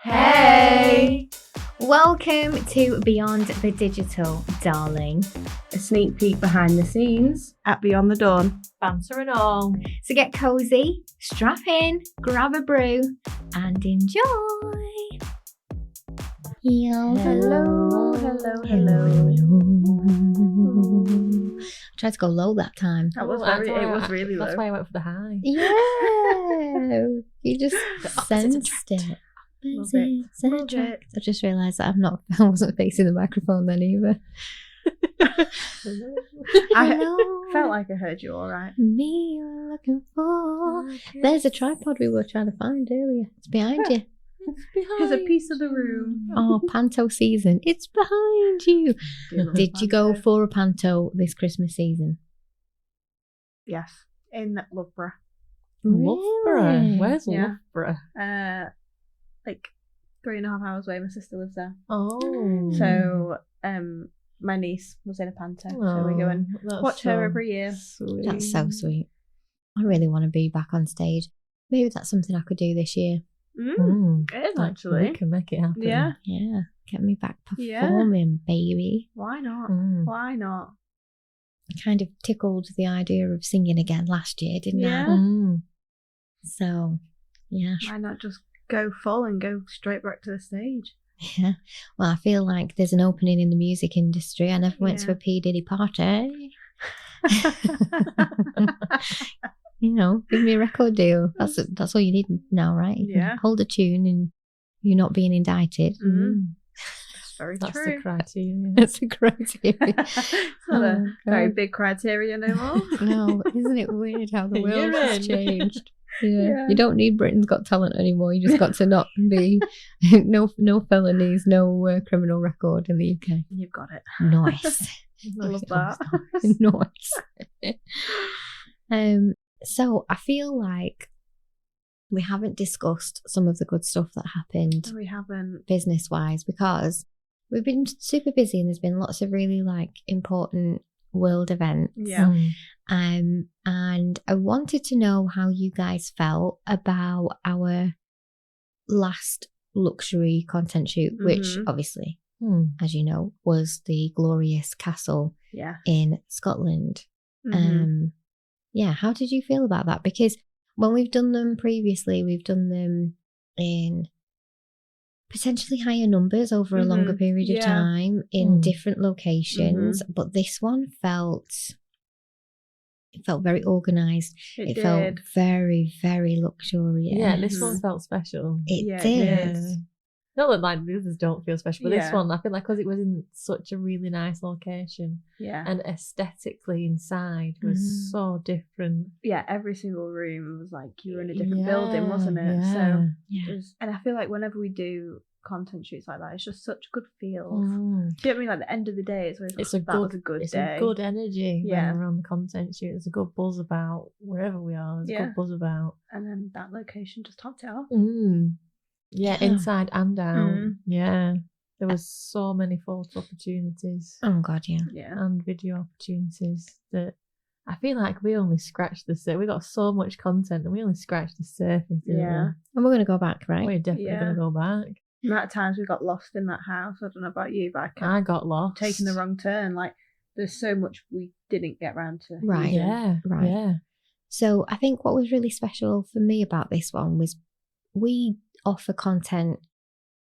Hey! Welcome to Beyond the Digital, darling. A sneak peek behind the scenes at Beyond the Dawn. Banter and all. So get cozy, strap in, grab a brew, and enjoy. Hello. I tried to go low that time. It was really low. That's why I went for the high. Yeah, you just sensed it. Love it. I just realised that I wasn't facing the microphone then either. I felt like I heard you all right. Me you're looking for. There's a tripod we were trying to find earlier. It's behind you. There's a piece of the room. Oh, panto season. It's behind you. Did you go for a panto this Christmas season? Yes, in Loughborough. Loughborough? Really? Where's Yeah. Loughborough? Like 3.5 hours away. My sister lives there. Oh. So, my niece was in a panto, so we go and watch her every year. Sweet. That's so sweet. I really want to be back on stage. Maybe that's something I could do this year. It is actually. We can make it happen. Yeah. Yeah, get me back performing, baby. Why not? Mm. Why not? I kind of tickled the idea of singing again last year, didn't Yeah. I? Mm. So, yeah. Why not just go full and go straight back to the stage? Yeah. Well, I feel like there's an opening in the music industry. I never went to a P. Diddy party. You know, give me a record deal. That's all you need now, right? You can Yeah. hold a tune and you're not being indicted. That's very That's true. the criteria. That's a criteria. It's not a Oh, very God. big criteria no more. No, isn't it weird how the world You're has in. changed? Yeah. Yeah. You don't need Britain's Got Talent anymore. You just got to not be no felonies, no criminal record in the UK. You've got it. Nice. Love that. Nice. So I feel like we haven't discussed some of the good stuff that happened We haven't. business wise because we've been super busy and there's been lots of really important world events. Yeah. Mm. And I wanted to know how you guys felt about our last luxury content shoot, which Mhm. obviously, Mm. as you know, was the glorious castle Yeah. in Scotland. Mhm. Yeah, how did you feel about that? Because when we've done them previously, we've done them in potentially higher numbers over a longer Mhm. period of Yeah. time in Mm. different locations, but this one felt very organised. It felt very, very luxurious. Yeah, this one felt special. It Yeah, it did. did. Not that like the others don't feel special, but this Yeah. one, I feel like because it was in such a really nice location Yeah. and aesthetically inside was so different. Yeah, every single room was like you were in a different building, wasn't it? Yeah. So Yeah. it was, and I feel like whenever we do content shoots like that, it's just such good feels. Mm. Do you know what I mean? Like the end of the day, it's always It's like, a that good, was a good it's day. a good energy Yeah. when we're on the content shoot. There's a good buzz about wherever we are. There's a Yeah. good buzz about. And then that location just topped it off. Yeah, Yeah. inside and out. Mm. Yeah. There was so many photo opportunities Oh, God, yeah. Yeah. and video opportunities that I feel like we only scratched the surface. We got so much content and we only scratched the surface. Didn't Yeah. And we're going to go back, right? we? We're definitely Yeah. going to go back. The amount of times we got lost in that house, I don't know about you, but I kept I got lost. taking the wrong turn. Like, there's so much we didn't get around to. Right. using. Yeah. Right. Yeah. So I think what was really special for me about this one was we offer content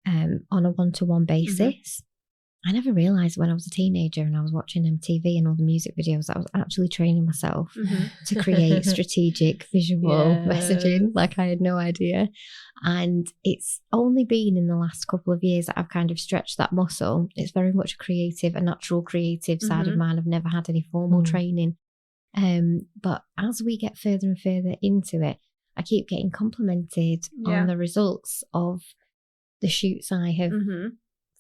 on a one-to-one basis. I never realised when I was a teenager and I was watching MTV and all the music videos, I was actually training myself to create strategic visual Yes. messaging. Like I had no idea. And it's only been in the last couple of years that I've kind of stretched that muscle. It's very much a natural creative side of mine. I've never had any formal training. But as we get further and further into it, I keep getting complimented on the results of the shoots I have,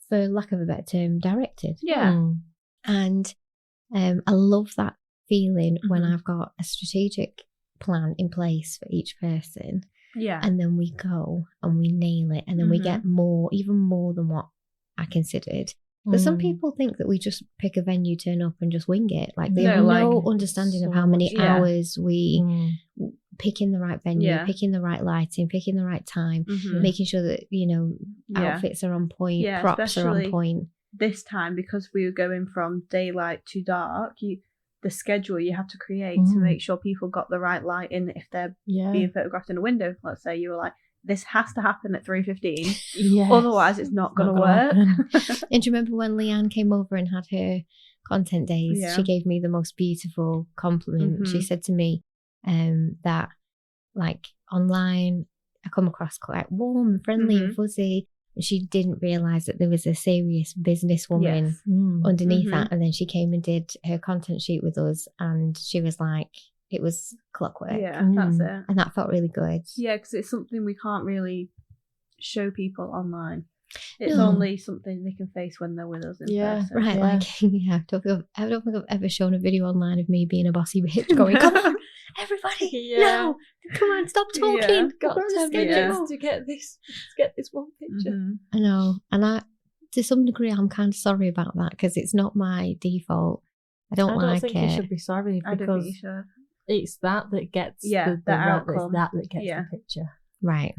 for lack of a better term, directed. Yeah. And I love that feeling when I've got a strategic plan in place for each person. Yeah. And then we go and we nail it. And then we get more, even more than what I considered. But some people think that we just pick a venue, turn up and just wing it. Like they have no understanding of how many hours we picking the right venue, picking the right lighting, picking the right time, making sure that, outfits are on point, props are on point. This time, because we were going from daylight to dark, the schedule you have to create to make sure people got the right lighting if they're being photographed in a window. Let's say you were like, this has to happen at 3:15, otherwise it's not going to work. And do you remember when Leanne came over and had her content days? She gave me the most beautiful compliment. She said to me that, like, online I come across quite warm and friendly and fuzzy. She didn't realise that there was a serious businesswoman underneath that. And then she came and did her content shoot with us, and she was like, it was clockwork. Yeah, that's it. And that felt really good. Yeah, because it's something we can't really show people online. It's only something they can face when they're with us in person. Right, like, I don't think I've ever shown a video online of me being a bossy bitch going, come on, everybody, no, come on, stop talking. Got 10 minutes to get this one picture. I know, and to some degree, I'm kind of sorry about that, because it's not my default. I don't like it. I don't think you should be sorry, because I don't think you should. It's that gets the outcome. It's that gets the picture. Right.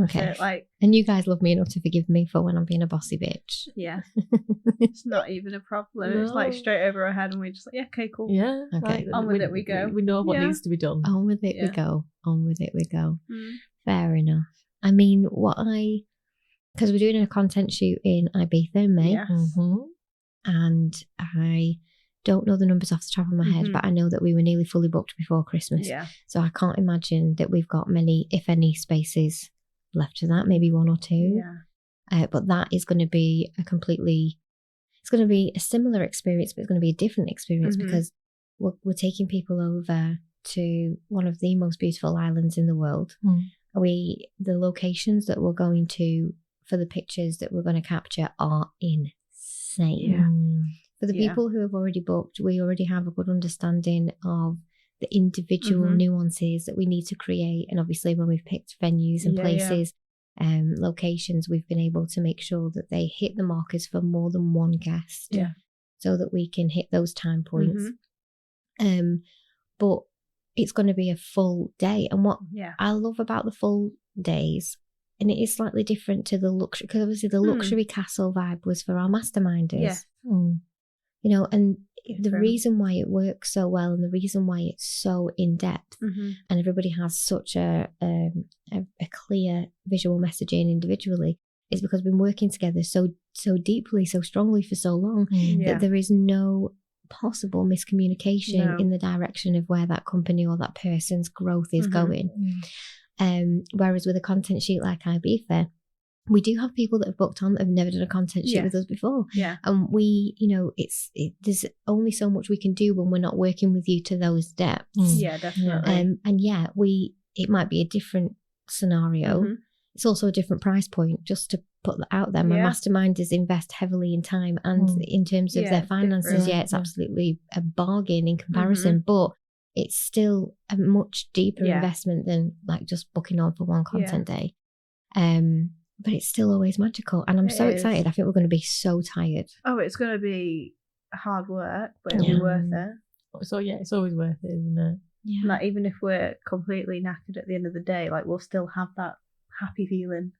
Okay. So, like, and you guys love me enough to forgive me for when I'm being a bossy bitch. Yeah. It's not even a problem. No. It's like straight over our head, and we're just like, okay, cool. Yeah. Okay. On with it we go. We know what needs to be done. On with it we go. On with it we go. Fair enough. I mean, because we're doing a content shoot in Ibiza in May. Yes. And I don't know the numbers off the top of my head, but I know that we were nearly fully booked before Christmas. Yeah. So I can't imagine that we've got many, if any, spaces left for that, maybe one or two. Yeah. But that is going to be it's going to be a similar experience, but it's going to be a different experience because we're taking people over to one of the most beautiful islands in the world. The locations that we're going to for the pictures that we're going to capture are insane. For the people who have already booked, we already have a good understanding of the individual nuances that we need to create. And obviously when we've picked venues and places, locations, we've been able to make sure that they hit the markers for more than one guest so that we can hit those time points. But it's going to be a full day. And what I love about the full days, and it is slightly different to the luxury, because obviously the luxury castle vibe was for our masterminders. And the reason why it works so well, and the reason why it's so in depth, and everybody has such a clear visual messaging individually, is because we've been working together so deeply, so strongly for so long that there is no possible miscommunication in the direction of where that company or that person's growth is going. Whereas with a content shoot like Ibiza, we do have people that have booked on that have never done a content shoot with us before. And we, there's only so much we can do when we're not working with you to those depths. Yeah, definitely. It might be a different scenario. It's also a different price point, just to put that out there. My masterminders invest heavily in time and in terms of their finances. It's absolutely a bargain in comparison, but it's still a much deeper investment than like just booking on for one content day. But it's still always magical, and I'm so excited. I think we're going to be so tired. Oh, it's going to be hard work, but it'll be worth it. So it's always worth it, isn't it? Yeah. Like, even if we're completely knackered at the end of the day, like, we'll still have that happy feeling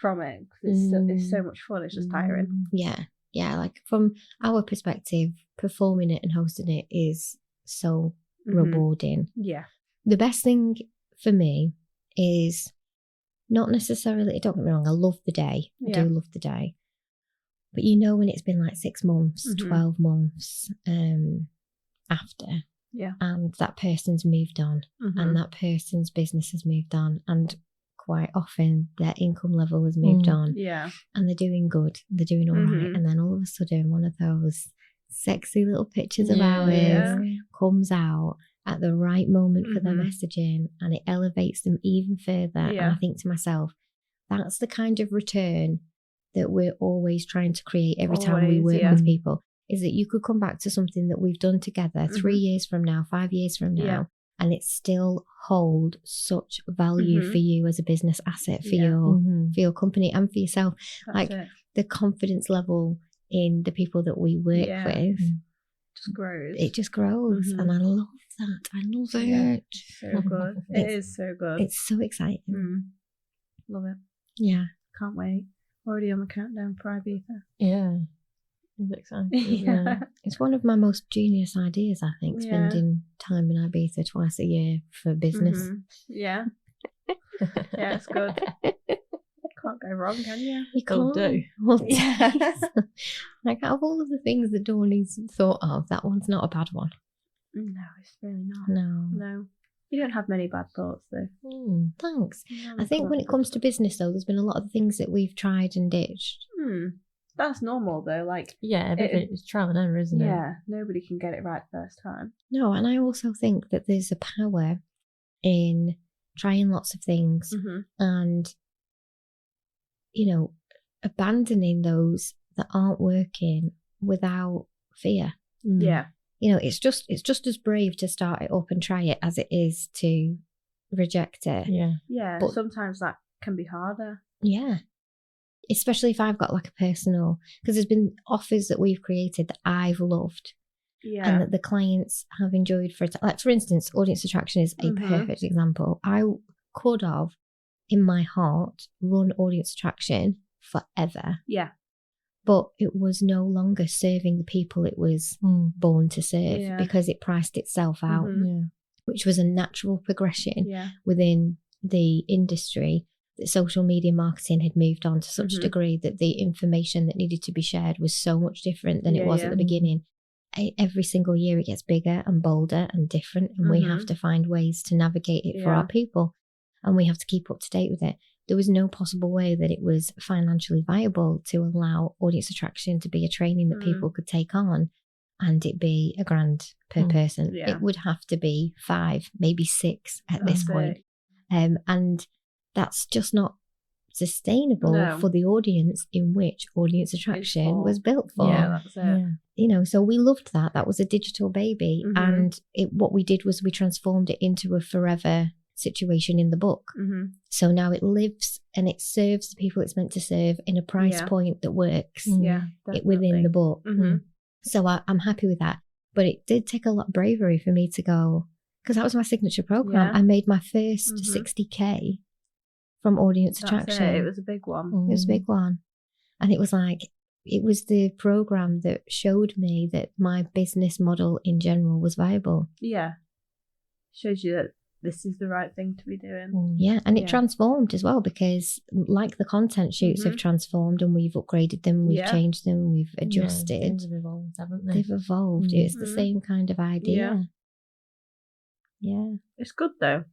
from it. It's so much fun. It's just tiring. Yeah. Like, from our perspective, performing it and hosting it is so rewarding. Yeah. The best thing for me is not necessarily, don't get me wrong, I love the day. I do love the day. But when it's been like 6 months, 12 months after, and that person's moved on, and that person's business has moved on, and quite often their income level has moved on, and they're doing good, they're doing all right, and then all of a sudden one of those sexy little pictures of ours comes out at the right moment for their messaging, and it elevates them even further. And I think to myself, that's the kind of return that we're always trying to create every time we work with people, is that you could come back to something that we've done together 3 years from now, 5 years from now, and it still hold such value for you as a business asset for your company and for yourself. That's like the confidence level in the people that we work with, it just grows. And I love that. I love it. So good. It is so good. It's so exciting. Love it. Yeah. Can't wait. Already on the countdown for Ibiza. Yeah. It's exciting. It's one of my most genius ideas, I think, spending time in Ibiza twice a year for business. Yeah. Yeah, it's good. Can't go wrong, can you? You can't. Like, out of all of the things that Dawney's thought of, that one's not a bad one. No, it's really not. No. You don't have many bad thoughts, though. Thanks. I think when it comes to business, though, there's been a lot of things that we've tried and ditched. That's normal, though. Like, it's trial and error, isn't it? Yeah, nobody can get it right first time. No, and I also think that there's a power in trying lots of things and, abandoning those that aren't working without fear. Yeah. It's just as brave to start it up and try it as it is to reject it. Yeah, but sometimes that can be harder. Yeah. Especially if I've got like a personal, because there's been offers that we've created that I've loved and that the clients have enjoyed for it. Like, for instance, audience attraction is a perfect example. I could have, in my heart, run audience attraction forever. Yeah. But it was no longer serving the people it was born to serve because it priced itself out, which was a natural progression within the industry. That social media marketing had moved on to such a degree that the information that needed to be shared was so much different than it was at the beginning. Every single year it gets bigger and bolder and different, and we have to find ways to navigate it for our people, and we have to keep up to date with it. There was no possible way that it was financially viable to allow audience attraction to be a training that people could take on and it be $1,000 per person. It would have to be 5, maybe 6 at this point. And that's just not sustainable for the audience in which audience attraction was built for. Yeah, that's it. So we loved that. That was a digital baby. And what we did was we transformed it into a forever situation in the book. So now it lives and it serves the people it's meant to serve in a price point that works within the book. So I'm happy with that. But it did take a lot of bravery for me to go, because that was my signature program. I made my first 60K from audience attraction. It was a big one. It was a big one. And it was like, it was the program that showed me that my business model in general was viable. Yeah. Shows you that this is the right thing to be doing. Yeah, and it transformed as well, because like the content shoots have transformed and we've upgraded them, we've changed them, we've adjusted. Things have evolved, haven't they? They've evolved. It's the same kind of idea. Yeah. It's good though.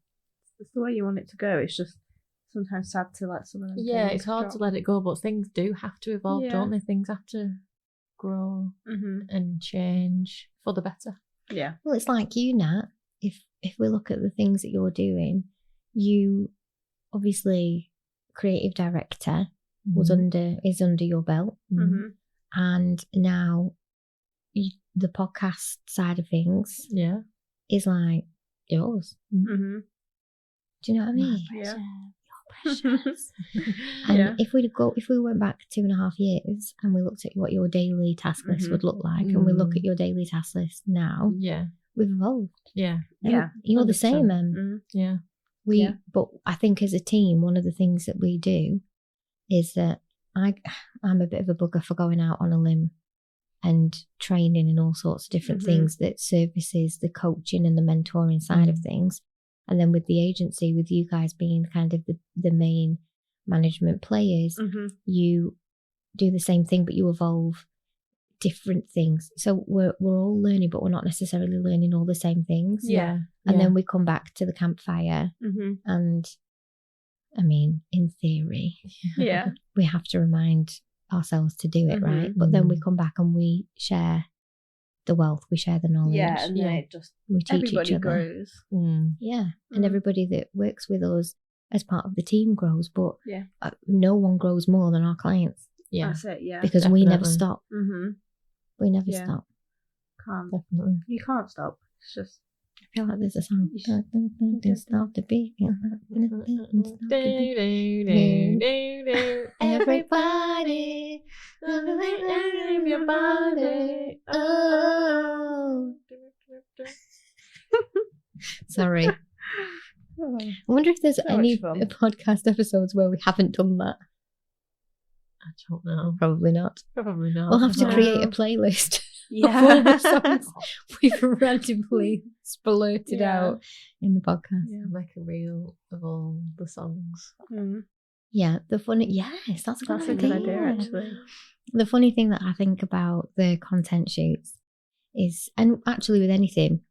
It's the way you want it to go. It's just sometimes sad to let some of them. Yeah, it's hard to let it go, but things do have to evolve, don't they? Things have to grow and change for the better. Yeah. Well, it's like you, Nat. If we look at the things that you're doing, you obviously creative director is under your belt, and now the podcast side of things is like yours. Do you know what I mean? Yeah. Precious. And if we went back 2.5 years and we looked at what your daily task list would look like, and we look at your daily task list now, we've evolved. You're 100%. the same. But I think as a team, one of the things that we do is that I'm a bit of a bugger for going out on a limb and training in all sorts of different things that services the coaching and the mentoring side of things. And then with the agency, with you guys being kind of the main management players, you do the same thing, but you evolve different things. So we're all learning, but we're not necessarily learning all the same things. And then we come back to the campfire, and I mean, in theory, we have to remind ourselves to do it right. But then we come back and we share the wealth, we share the knowledge. And then it just we teach everybody each other. grows. And everybody that works with us as part of the team grows. But no one grows more than our clients. That's it. Because we never stop. We never stop. Definitely. You can't stop. It's just. I feel like there's a song. Don't stop the beat. Everybody Leave your body. Oh. Sorry. I wonder if there's any podcast episodes where we haven't done that. I don't know. Probably not. We'll have to create a playlist Yeah. of all the songs we've randomly splurted out in the podcast. Yeah, make a reel of all the songs. Yeah, that's a good idea actually. The funny thing that I think about the content shoots is, and actually with anything,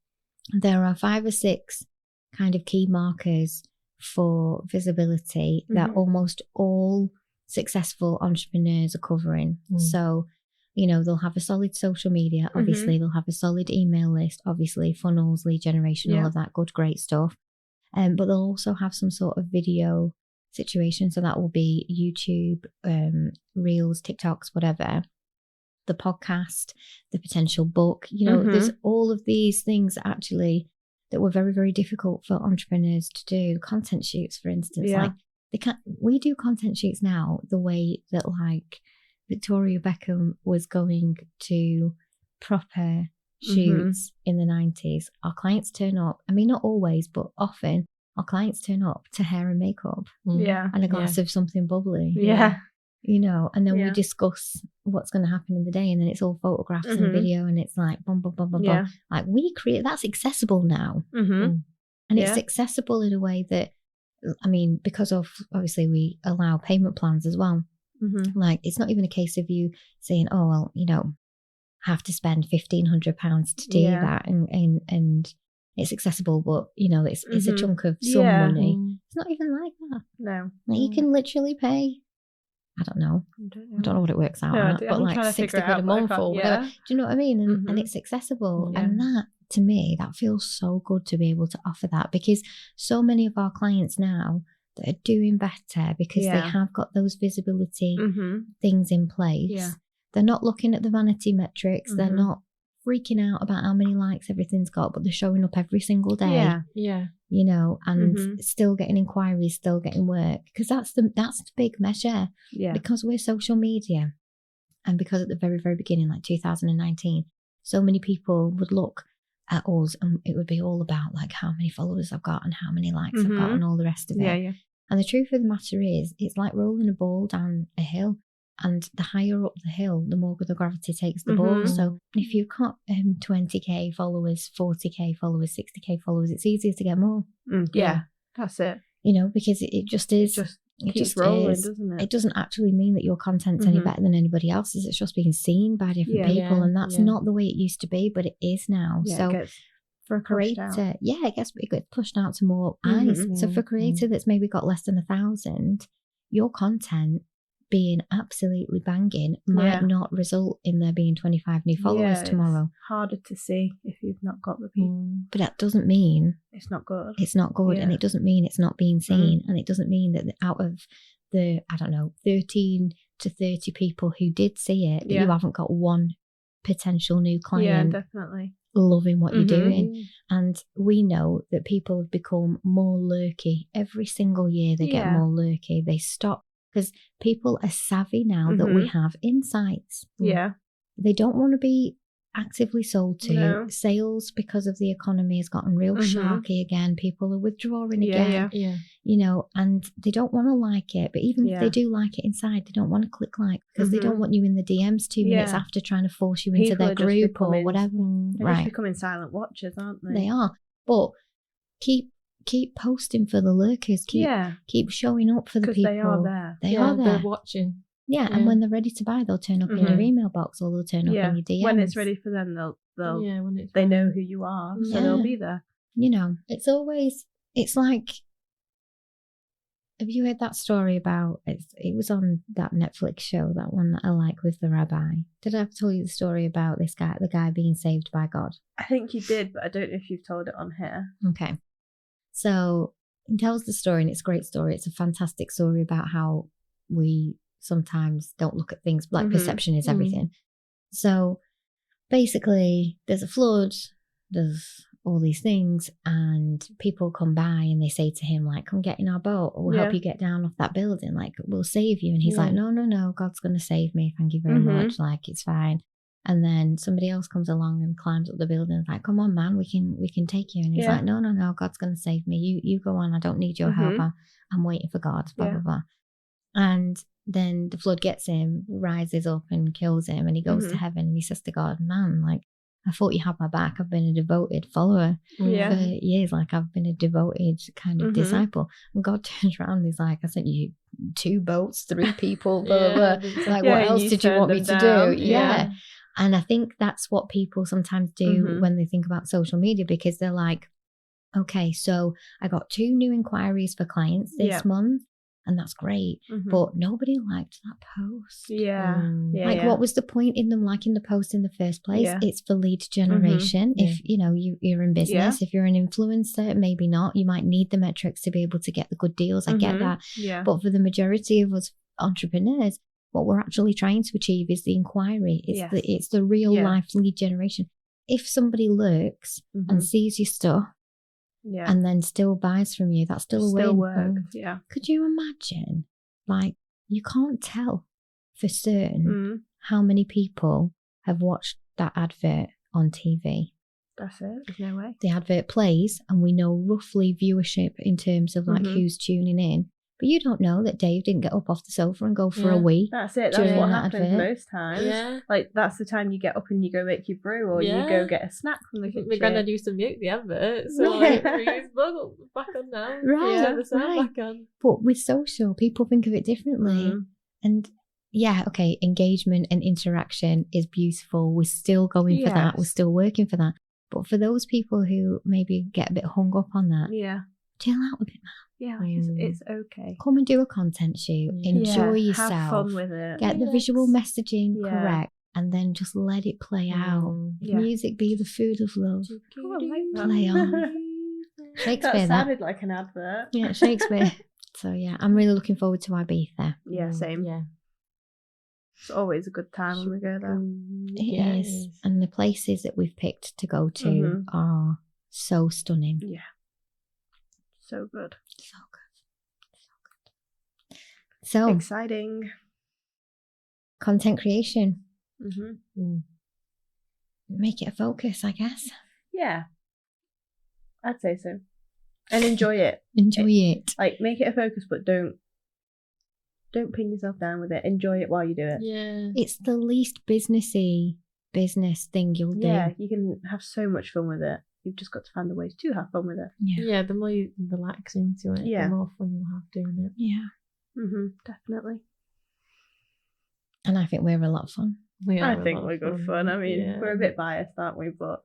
there are 5 or 6 kind of key markers for visibility that almost all successful entrepreneurs are covering. So, they'll have a solid social media, obviously, they'll have a solid email list, obviously, funnels, lead generation, all of that good, great stuff. But they'll also have some sort of video situation. So that will be YouTube, Reels, TikToks, whatever, the podcast, the potential book. There's all of these things actually that were very, very difficult for entrepreneurs to do. Content shoots, for instance, like we do content shoots now the way that like Victoria Beckham was going to proper shoots in the 90s. Our clients turn up, I mean, not always, but often our clients turn up to hair and makeup and a glass of something bubbly. And then we discuss what's going to happen in the day, and then it's all photographs and video, and it's like bum, bum, bum, bum, bum. Like we create, that's accessible now. And it's accessible in a way that, I mean, because of obviously we allow payment plans as well. Like it's not even a case of you saying, oh, well, I have to spend £1,500 to do that, and it's accessible, but it's a chunk of some money. It's not even like that. No, like you can literally pay, I don't know what it works out at, but like 60 quid a month or whatever. Do you know what I mean? And it's accessible, and that, to me, that feels so good to be able to offer that, because so many of our clients now that are doing better because they have got those visibility things in place. They're not looking at the vanity metrics. They're not freaking out about how many likes everything's got, but they're showing up every single day. And still getting inquiries, still getting work, because that's the big measure. Because we're social media, and because at the very, very beginning, like 2019, so many people would look at us and it would be all about like how many followers I've got and how many likes I've got and all the rest of it. And the truth of the matter is, it's like rolling a ball down a hill, and the higher up the hill, the more the gravity takes the ball. So if you've got 20k followers, 40k followers, 60k followers, it's easier to get more. That's it. Because it just is. It keeps rolling, doesn't it? It doesn't actually mean that your content's any better than anybody else's. It's just being seen by different people, and that's not the way it used to be, but it is now. So for a creator, it gets pushed out to more eyes. So for a creator that's maybe got less than 1,000, your content being absolutely banging might not result in there being 25 new followers tomorrow. It's harder to see if you've not got the people. But that doesn't mean it's not good. It's not good, and it doesn't mean it's not being seen, and it doesn't mean that out of the, 13 to 30 people who did see it, that you haven't got one potential new client definitely loving what you're doing. And we know that people have become more lurky every single year. They get more lurky. They stop, because people are savvy now that we have insights. They don't want to be actively sold to. Sales, because of the economy, has gotten real sharky again. People are withdrawing again. And they don't want to like it. But even if they do like it inside, they don't want to click like, because they don't want you in the DMs 2 minutes after trying to force you into their group or whatever. They're just becoming silent watchers, aren't they? They are. But keep posting for the lurkers. Keep showing up for the people. They are there. They are there. They're watching. And when they're ready to buy, they'll turn up in your email box, or they'll turn up in your DMs. When it's ready for them, they know who you are, so they'll be there. It's like, have you heard that story about, it was on that Netflix show, that one that I like with the rabbi? Did I ever tell you the story about the guy being saved by God? I think you did, but I don't know if you've told it on here. Okay. So he tells the story, and it's a great story. It's a fantastic story about how we sometimes don't look at things, like perception is everything. So basically, there's a flood, there's all these things, and people come by and they say to him, like, come get in our boat, or we'll help you get down off that building, like, we'll save you. And he's like, no, God's going to save me, thank you very much, like, it's fine. And then somebody else comes along and climbs up the building and is like, come on, man, we can take you. And he's like, no, God's going to save me, you go on, I don't need your help, I'm waiting for God, blah blah blah. And then the flood gets him, rises up and kills him, and he goes to heaven, and he says to God, man, like, I thought you had my back. I've been a devoted follower for years. Like, I've been a devoted kind of disciple. And God turns around and he's like, I sent you 2 boats, 3 people, blah, blah, blah. Like, what else did you want me to do? Yeah. And I think that's what people sometimes do when they think about social media, because they're like, okay, so I got 2 new inquiries for clients this month. And that's great, but nobody liked that post. What was the point in them liking the post in the first place? It's for lead generation. If you're in business, if you're an influencer, maybe not. You might need the metrics to be able to get the good deals. I get that. But for the majority of us entrepreneurs, what we're actually trying to achieve is the inquiry. It's the real life lead generation. If somebody looks and sees your stuff, and then still buys from you, that's still a win. Works. Could you imagine? Like, you can't tell for certain how many people have watched that advert on TV. That's it. There's no way. The advert plays, and we know roughly viewership in terms of like who's tuning in. But you don't know that Dave didn't get up off the sofa and go for a wee. That's it. That's what happens most times. Yeah. Like, that's the time you get up and you go make your brew, or you go get a snack from the kitchen. My granddad used to mute the advert, so like, it's back on now. Right, the sound back on. But with social, people think of it differently. And okay, engagement and interaction is beautiful. We're still going for that. We're still working for that. But for those people who maybe get a bit hung up on that, chill out a bit, man. Yeah, it's okay. Come and do a content shoot. Enjoy yourself. Have fun with it. Get the visual messaging correct, and then just let it play out. Music be the food of love. Play on. Shakespeare. That sounded like an advert. Yeah, Shakespeare. So I'm really looking forward to Ibiza. Yeah, same. Yeah. It's always a good time when we go there. It is. And the places that we've picked to go to are so stunning. Yeah. So good. So exciting. Content creation. Make it a focus, I guess. Yeah. I'd say so. And enjoy it. Like, make it a focus, but don't pin yourself down with it. Enjoy it while you do it. Yeah. It's the least businessy business thing you'll do. Yeah, you can have so much fun with it. You've just got to find the ways to have fun with it. Yeah, the more you relax into it, the more fun you'll have doing it. Yeah. Definitely. And I think we're a lot of fun. I think we're good fun. I mean, we're a bit biased, aren't we? But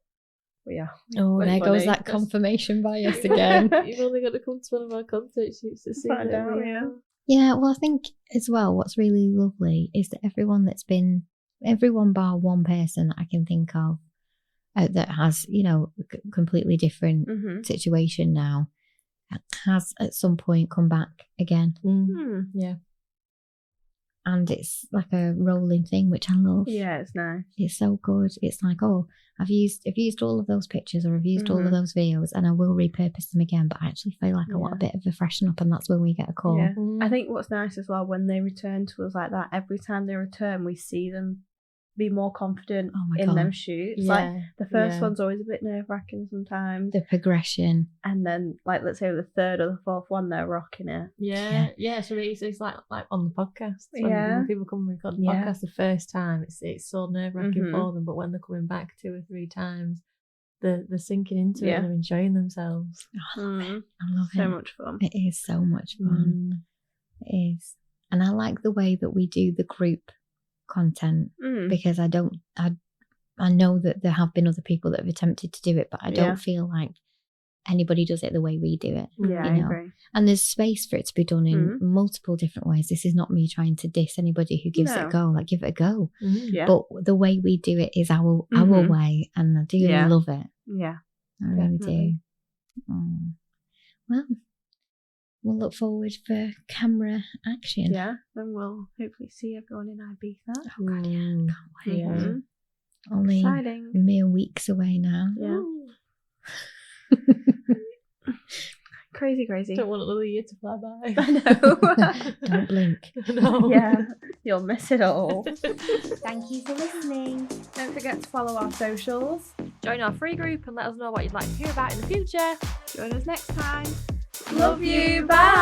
yeah. Oh, there goes that confirmation bias again. You've only got to come to one of our content shoots to see find out. Yeah, well, I think as well, what's really lovely is that everyone bar one person that I can think of that has, a completely different situation now, has at some point come back again. Yeah. And it's like a rolling thing, which I love. Yeah, it's nice. It's so good. It's like, I've used all of those pictures, or I've used all of those videos, and I will repurpose them again, but I actually feel like I want a bit of a freshen up, and that's when we get a call. Yeah. I think what's nice as well, when they return to us like that, every time they return, we see them be more confident in them shoots. Like, the first one's always a bit nerve-wracking sometimes. The progression. And then, like, let's say the third or the fourth one, they're rocking it. Yeah. So it's like on the podcast. When people come and record the podcast the first time, it's so nerve-wracking for them. But when they're coming back 2 or 3 times, they're sinking into it and they're enjoying themselves. I love it. I love it. So much fun. It is so much fun. It is. And I like the way that we do the group content, because I know that there have been other people that have attempted to do it, but I don't feel like anybody does it the way we do it. I agree. And there's space for it to be done in multiple different ways. This is not me trying to diss anybody who gives it a go. Like, give it a go. But the way we do it is our way, and I do love it. Yeah, I really do. Well, we'll look forward for camera action. Yeah, then we'll hopefully see everyone in Ibiza. Oh God, can't wait. Yeah. Only Exciting. mere weeks away now. Yeah. Crazy. Don't want another year to fly by. I know. Don't blink. No. Yeah, you'll miss it all. Thank you for listening. Don't forget to follow our socials. Join our free group and let us know what you'd like to hear about in the future. Join us next time. Love you. Bye.